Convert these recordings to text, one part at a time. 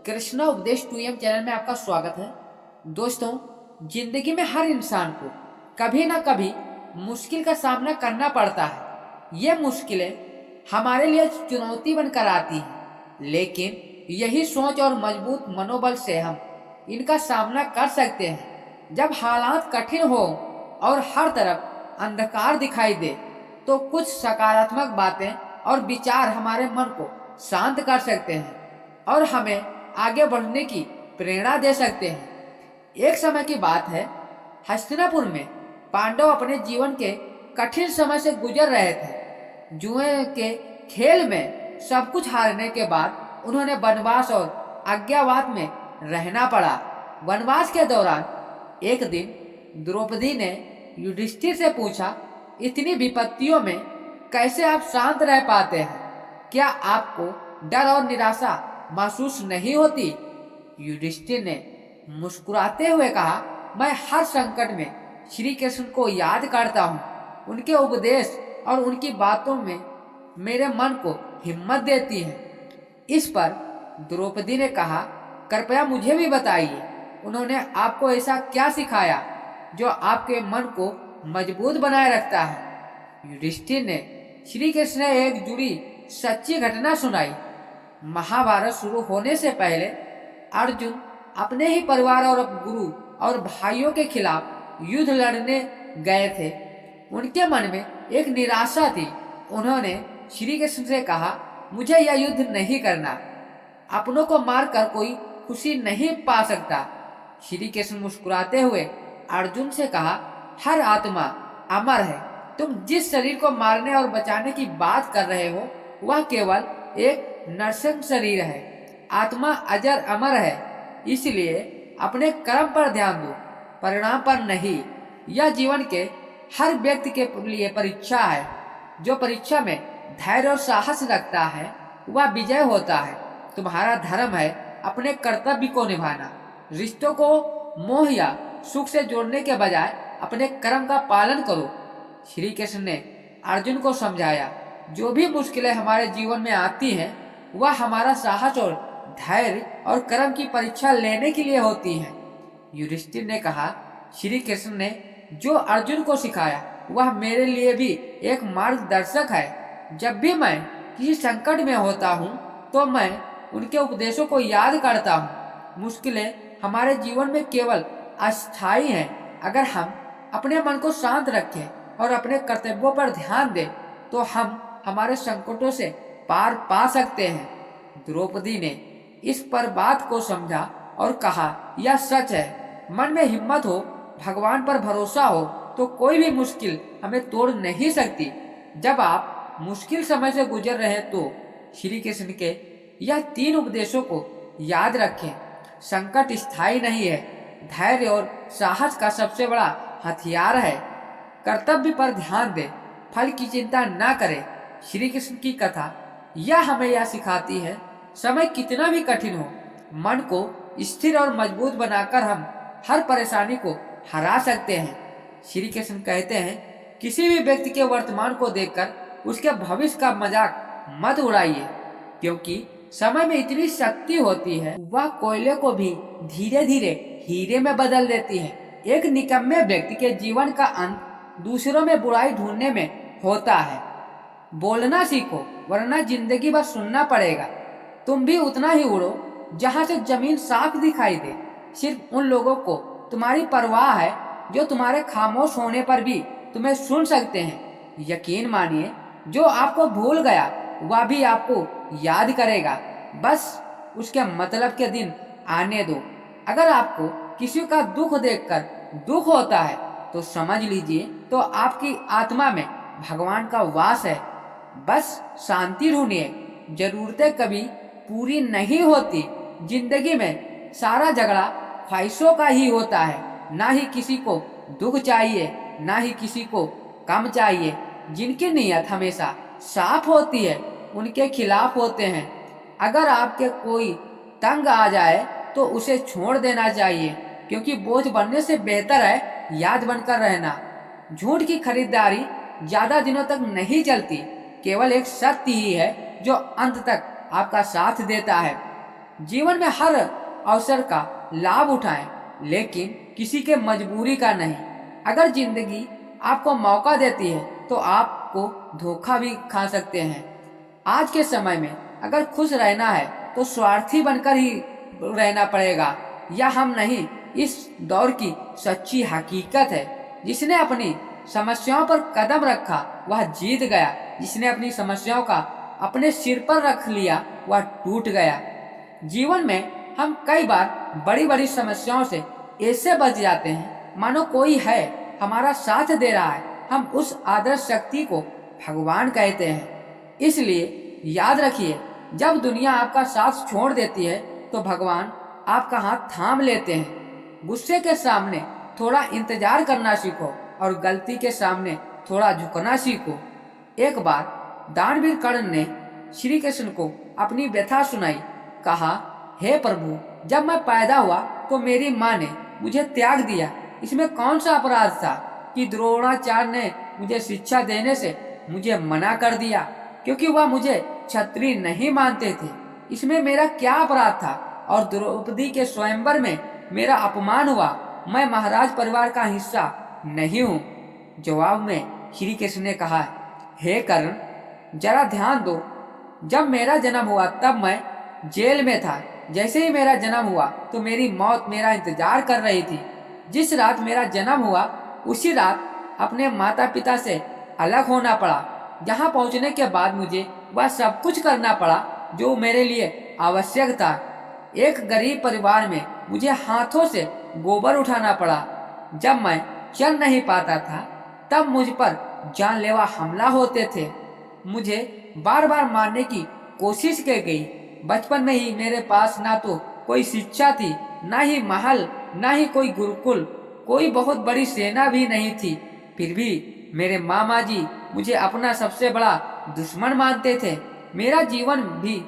कृष्णा उपदेश 2M channel में आपका स्वागत है। दोस्तों, जिंदगी में हर इंसान को कभी ना कभी मुश्किल का सामना करना पड़ता है। ये मुश्किलें हमारे लिए चुनौती बनकर आती हैं, लेकिन यही सोच और मजबूत मनोबल से हम इनका सामना कर सकते हैं। जब हालात कठिन हो और हर तरफ अंधकार दिखाई दे, तो कुछ सकारात्मक बातें और विचार हमारे मन को शांत कर सकते हैं और हमें आगे बढ़ने की प्रेरणा दे सकते हैं। एक समय की बात है, हस्तिनापुर में पांडव अपने जीवन के कठिन समय से गुजर रहे थे। जुए के खेल में सब कुछ हारने के बाद उन्होंने वनवास और अज्ञातवास में रहना पड़ा। वनवास के दौरान एक दिन द्रौपदी ने युधिष्ठिर से पूछा, इतनी विपत्तियों में कैसे आप शांत रह पाते हैं? क्या आपको डर और निराशा महसूस नहीं होती? युधिष्ठिर ने मुस्कुराते हुए कहा, मैं हर संकट में श्री कृष्ण को याद करता हूँ। उनके उपदेश और उनकी बातों में मेरे मन को हिम्मत देती है। इस पर द्रौपदी ने कहा, कृपया मुझे भी बताइए, उन्होंने आपको ऐसा क्या सिखाया जो आपके मन को मजबूत बनाए रखता है? युधिष्ठिर ने श्री कृष्ण ने एक जुड़ी सच्ची घटना सुनाई। महाभारत शुरू होने से पहले अर्जुन अपने ही परिवार और गुरु और भाइयों के खिलाफ युद्ध लड़ने गए थे। उनके मन में एक निराशा थी। उन्होंने श्री कृष्ण से कहा, मुझे यह युद्ध नहीं करना, अपनों को मारकर कोई खुशी नहीं पा सकता। श्री कृष्ण मुस्कुराते हुए अर्जुन से कहा, हर आत्मा अमर है। तुम जिस शरीर को मारने और बचाने की बात कर रहे हो, वह केवल एक नरसिंह शरीर है। आत्मा अजर अमर है, इसलिए अपने कर्म पर ध्यान दो, परिणाम पर नहीं। यह जीवन के हर व्यक्ति के लिए परीक्षा है। जो परीक्षा में धैर्य और साहस रखता है, वह विजय होता है। तुम्हारा धर्म है अपने कर्तव्य को निभाना। रिश्तों को मोह या सुख से जोड़ने के बजाय अपने कर्म का पालन करो। श्री कृष्ण ने अर्जुन को समझाया, जो भी मुश्किलें हमारे जीवन में आती हैं, वह हमारा साहस और धैर्य और कर्म की परीक्षा लेने के लिए होती हैं। युधिष्ठिर ने कहा, श्री कृष्ण ने जो अर्जुन को सिखाया वह मेरे लिए भी एक मार्गदर्शक है। जब भी मैं किसी संकट में होता हूँ, तो मैं उनके उपदेशों को याद करता हूँ। मुश्किलें हमारे जीवन में केवल अस्थायी हैं। अगर हम अपने मन को शांत रखें और अपने कर्तव्यों पर ध्यान दें, तो हम हमारे संकटों से पार पा सकते हैं। द्रौपदी ने इस पर बात को समझा और कहा, यह सच है। मन में हिम्मत हो, भगवान पर भरोसा हो, तो कोई भी मुश्किल हमें तोड़ नहीं सकती। जब आप मुश्किल समय से गुजर रहे, तो श्री कृष्ण के यह 3 उपदेशों को याद रखें। संकट स्थायी नहीं है। धैर्य और साहस का सबसे बड़ा हथियार है। कर्तव्य पर ध्यान दें, फल की चिंता ना करें। श्री कृष्ण की कथा यह हमें यह सिखाती है, समय कितना भी कठिन हो, मन को स्थिर और मजबूत बनाकर हम हर परेशानी को हरा सकते हैं। श्री कृष्ण कहते हैं, किसी भी व्यक्ति के वर्तमान को देखकर उसके भविष्य का मजाक मत उड़ाइए, क्योंकि समय में इतनी शक्ति होती है, वह कोयले को भी धीरे धीरे हीरे में बदल देती है। एक निकम्मे व्यक्ति के जीवन का अंत दूसरों में बुराई ढूंढने में होता है। बोलना सीखो, वरना जिंदगी भर सुनना पड़ेगा। तुम भी उतना ही उड़ो जहां से जमीन साफ दिखाई दे। सिर्फ उन लोगों को तुम्हारी परवाह है जो तुम्हारे खामोश होने पर भी तुम्हें सुन सकते हैं। यकीन मानिए, जो आपको भूल गया वह भी आपको याद करेगा। बस उसके मतलब के दिन आने दो। अगर आपको किसी का दुख देखकर दुख होता है, तो समझ लीजिए तो आपकी आत्मा में भगवान का वास है। बस शांति ढूंढिए। जरूरतें कभी पूरी नहीं होती। जिंदगी में सारा झगड़ा ख्वाहिशों का ही होता है। ना ही किसी को दुख चाहिए, ना ही किसी को कम चाहिए। जिनकी नीयत हमेशा साफ होती है, उनके खिलाफ होते हैं। अगर आपके कोई तंग आ जाए, तो उसे छोड़ देना चाहिए, क्योंकि बोझ बनने से बेहतर है याद बनकर रहना। झूठ की खरीदारी ज्यादा दिनों तक नहीं चलती। केवल एक सत्य ही है जो अंत तक आपका साथ देता है। जीवन में हर अवसर का लाभ उठाएं, लेकिन किसी के मजबूरी का नहीं। अगर जिंदगी आपको मौका देती है तो आपको धोखा भी खा सकते हैं। आज के समय में अगर खुश रहना है तो स्वार्थी बनकर ही रहना पड़ेगा, या हम नहीं। इस दौर की सच्ची हकीकत है, जिसने अपनी समस्याओं पर कदम रखा वह जीत गया, जिसने अपनी समस्याओं का अपने सिर पर रख लिया वह टूट गया। जीवन में हम कई बार बड़ी बड़ी समस्याओं से ऐसे बच जाते हैं मानो कोई है हमारा साथ दे रहा है। हम उस आदर्श शक्ति को भगवान कहते हैं। इसलिए याद रखिए, जब दुनिया आपका साथ छोड़ देती है तो भगवान आपका हाथ थाम लेते हैं। गुस्से के सामने थोड़ा इंतजार करना सीखो और गलती के सामने थोड़ा झुकना सीखो। एक बार दानवीर कर्ण ने श्री कृष्ण को अपनी व्यथा सुनाई। कहा, हे प्रभु, जब मैं पैदा हुआ तो मेरी माँ ने मुझे त्याग दिया। इसमें कौन सा अपराध था कि द्रोणाचार्य ने मुझे शिक्षा देने से मुझे मना कर दिया, क्योंकि वह मुझे क्षत्रिय नहीं मानते थे। इसमें मेरा क्या अपराध था? और द्रौपदी के स्वयंवर में मेरा अपमान हुआ। मैं महाराज परिवार का हिस्सा नहीं हूँ। जवाब में श्री कृष्ण ने कहा, हे कर्ण, जरा ध्यान दो। जब मेरा जन्म हुआ तब मैं जेल में था। जैसे ही मेरा जन्म हुआ तो मेरी मौत मेरा इंतजार कर रही थी। जिस रात मेरा जन्म हुआ उसी रात अपने माता पिता से अलग होना पड़ा। यहाँ पहुँचने के बाद मुझे वह सब कुछ करना पड़ा जो मेरे लिए आवश्यक था। एक गरीब परिवार में मुझे हाथों से गोबर उठाना पड़ा। जब मैं चल नहीं पाता था तब मुझ पर जानलेवा हमला होते थे। मुझे बार बार मारने की कोशिश की गई। बचपन में ही मेरे पास ना तो कोई शिक्षा थी, ना ही महल, ना ही कोई गुरुकुल, कोई बहुत बड़ी सेना भी नहीं थी। फिर भी मेरे मामा जी मुझे अपना सबसे बड़ा दुश्मन मानते थे। मेरा जीवन भी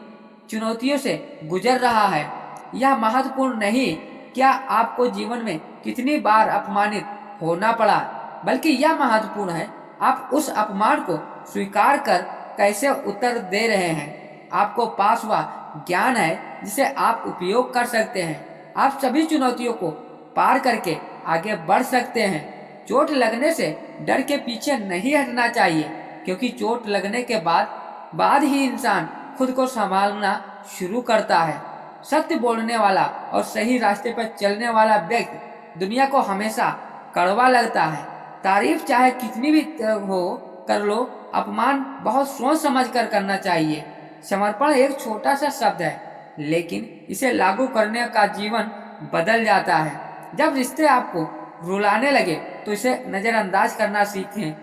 चुनौतियों से गुजर रहा है। यह महत्वपूर्ण नहीं क्या आपको जीवन में कितनी बार अपमानित होना पड़ा, बल्कि यह महत्वपूर्ण है आप उस अपमान को स्वीकार कर कैसे उत्तर दे रहे हैं। आपको पास वह ज्ञान है जिसे आप उपयोग कर सकते हैं। आप सभी चुनौतियों को पार करके आगे बढ़ सकते हैं। चोट लगने से डर के पीछे नहीं हटना चाहिए, क्योंकि चोट लगने के बाद ही इंसान खुद को संभालना शुरू करता है। सत्य बोलने वाला और सही रास्ते पर चलने वाला व्यक्ति दुनिया को हमेशा कड़वा लगता है। तारीफ चाहे कितनी भी हो कर लो, अपमान बहुत सोच समझ कर करना चाहिए। समर्पण एक छोटा सा शब्द है, लेकिन इसे लागू करने का जीवन बदल जाता है। जब रिश्ते आपको रुलाने लगे तो इसे नजरअंदाज करना सीखें।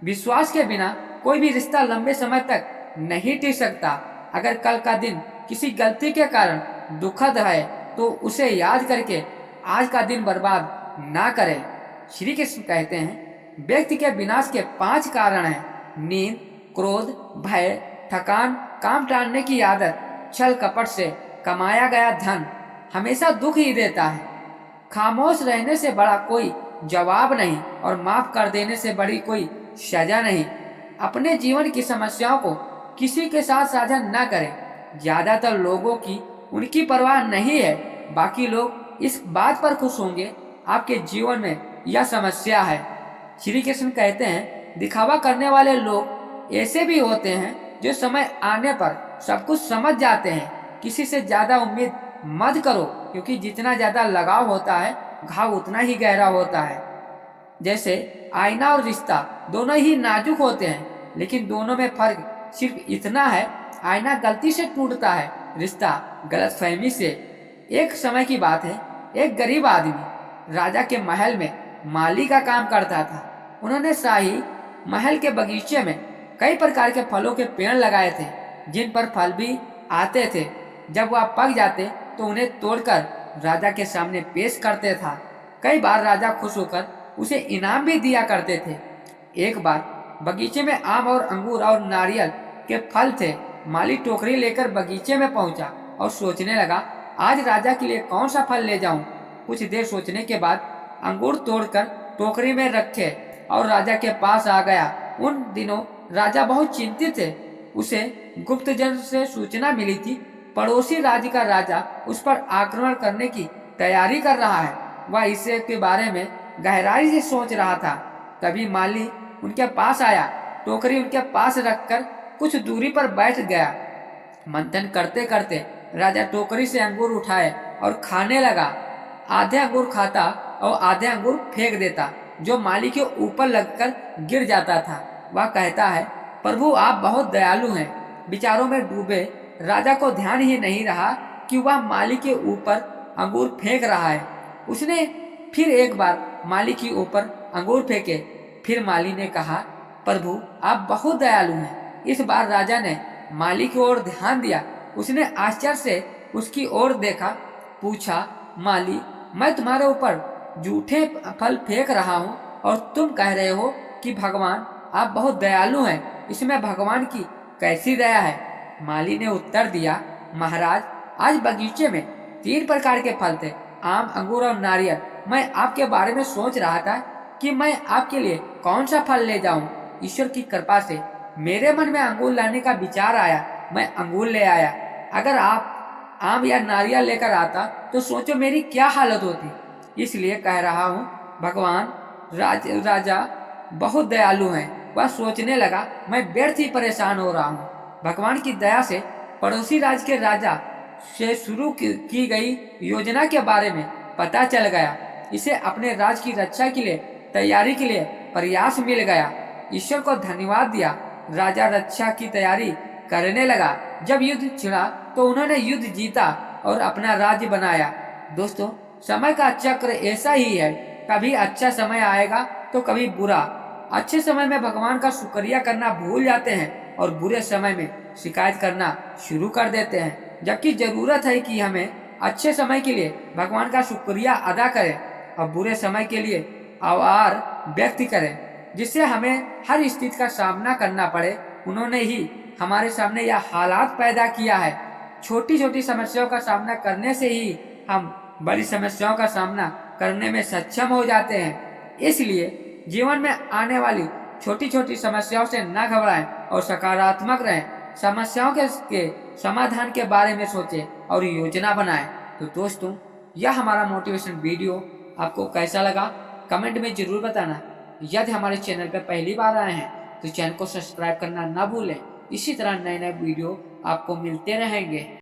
विश्वास के बिना कोई भी रिश्ता लंबे समय तक नहीं टिक सकता। अगर कल का दिन किसी गलती के कारण दुखद है तो उसे याद करके आज का दिन बर्बाद ना करें। श्री कृष्ण कहते हैं, व्यक्ति के विनाश के 5 कारण हैं: नींद, क्रोध, भय, थकान, काम टालने की आदत, छल कपट से कमाया गया धन हमेशा दुख ही देता है। खामोश रहने से बड़ा कोई जवाब नहीं और माफ कर देने से बड़ी कोई सजा नहीं। अपने जीवन की समस्याओं को किसी के साथ साझा न करें। ज्यादातर लोगों की उनकी परवाह नहीं है। बाकी लोग इस बात पर खुश होंगे आपके जीवन में यह समस्या है। श्री कृष्ण कहते हैं, दिखावा करने वाले लोग ऐसे भी होते हैं जो समय आने पर सब कुछ समझ जाते हैं। किसी से ज्यादा उम्मीद मत करो, क्योंकि जितना ज्यादा लगाव होता है घाव उतना ही गहरा होता है। जैसे आईना और रिश्ता दोनों ही नाजुक होते हैं, लेकिन दोनों में फर्क सिर्फ इतना है, आईना गलती से टूटता है, रिश्ता गलतफहमी से। एक समय की बात है, एक गरीब आदमी राजा के महल में माली का काम करता था। उन्होंने शाही महल के बगीचे में कई प्रकार के फलों के पेड़ लगाए थे, जिन पर फल भी आते थे। जब वह पक जाते तो उन्हें तोड़कर राजा के सामने पेश करते था। कई बार राजा खुश होकर उसे इनाम भी दिया करते थे। एक बार बगीचे में आम और अंगूर और नारियल के फल थे। माली टोकरी लेकर बगीचे में पहुंचा और सोचने लगा, आज राजा के लिए कौन सा फल ले जाऊं। कुछ देर सोचने के बाद अंगूर तोड़कर टोकरी में रखे और राजा के पास आ गया। उन दिनों राजा बहुत चिंतित थे। उसे गुप्तचर से सूचना मिली थी पड़ोसी राज्य का राजा उस पर आक्रमण करने की तैयारी कर रहा है। वह इसे के बारे में गहराई से सोच रहा था। तभी माली उनके पास आया, टोकरी उनके पास रखकर कुछ दूरी पर बैठ गया। मंथन करते करते राजा टोकरी से अंगूर उठाए और खाने लगा। आधे अंगूर खाता और आधे अंगूर फेंक देता, जो माली के ऊपर लगकर गिर जाता था। वह कहता है, प्रभु आप बहुत दयालु हैं। विचारों में डूबे राजा को ध्यान ही नहीं रहा कि वह माली के ऊपर अंगूर फेंक रहा है। उसने फिर एक बार माली के ऊपर अंगूर फेंके। फिर माली ने कहा, प्रभु आप बहुत दयालु हैं। इस बार राजा ने माली की ओर ध्यान दिया। उसने आश्चर्य से उसकी ओर देखा, पूछा, माली मैं तुम्हारे ऊपर जूठे फल फेंक रहा हूँ और तुम कह रहे हो कि भगवान आप बहुत दयालु हैं। इसमें भगवान की कैसी दया है? माली ने उत्तर दिया, महाराज आज बगीचे में 3 प्रकार के फल थे, आम, अंगूर और नारियल। मैं आपके बारे में सोच रहा था कि मैं आपके लिए कौन सा फल ले जाऊं। ईश्वर की कृपा से मेरे मन में अंगूर लाने का विचार आया। मैं अंगूर ले आया। अगर आप आम या नारियल लेकर आता तो सोचो मेरी क्या हालत होती। इसलिए कह रहा हूँ भगवान राजा बहुत दयालु हैं। वह सोचने लगा, मैं व्यर्थ ही परेशान हो रहा हूँ। भगवान की दया से पड़ोसी राज्य के राजा से शुरू की गई योजना के बारे में पता चल गया। इसे अपने राज्य की रक्षा के लिए तैयारी के लिए प्रयास मिल गया। ईश्वर को धन्यवाद दिया। राजा रक्षा की तैयारी करने लगा। जब युद्ध छिड़ा तो उन्होंने युद्ध जीता और अपना राज्य बनाया। दोस्तों, समय का चक्र ऐसा ही है, कभी अच्छा समय आएगा तो कभी बुरा। अच्छे समय में भगवान का शुक्रिया करना भूल जाते हैं और बुरे समय में शिकायत करना शुरू कर देते हैं। जबकि जरूरत है कि हमें अच्छे समय के लिए भगवान का शुक्रिया अदा करें और बुरे समय के लिए आभार व्यक्त करें, जिससे हमें हर स्थिति का सामना करना पड़े। उन्होंने ही हमारे सामने यह हालात पैदा किया है। छोटी छोटी समस्याओं का सामना करने से ही हम बड़ी समस्याओं का सामना करने में सक्षम हो जाते हैं। इसलिए जीवन में आने वाली छोटी छोटी समस्याओं से न घबराएं और सकारात्मक रहें। समस्याओं के समाधान के बारे में सोचें और योजना बनाएं। तो दोस्तों, यह हमारा मोटिवेशन वीडियो आपको कैसा लगा कमेंट में जरूर बताना। यदि हमारे चैनल पर पहली बार आए हैं तो चैनल को सब्सक्राइब करना ना भूलें। इसी तरह नए नए वीडियो आपको मिलते रहेंगे।